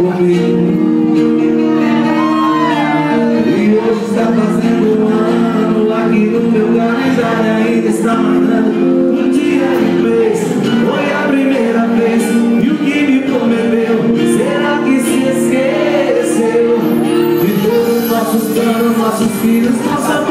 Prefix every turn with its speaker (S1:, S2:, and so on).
S1: comigo. E hoje está fazendo um ano, aqui no meu calendário ainda está marcando um dia de mês. Foi a primeira vez, e o que me prometeu, será que se esqueceu de todos os nossos planos, nossos filhos, nossa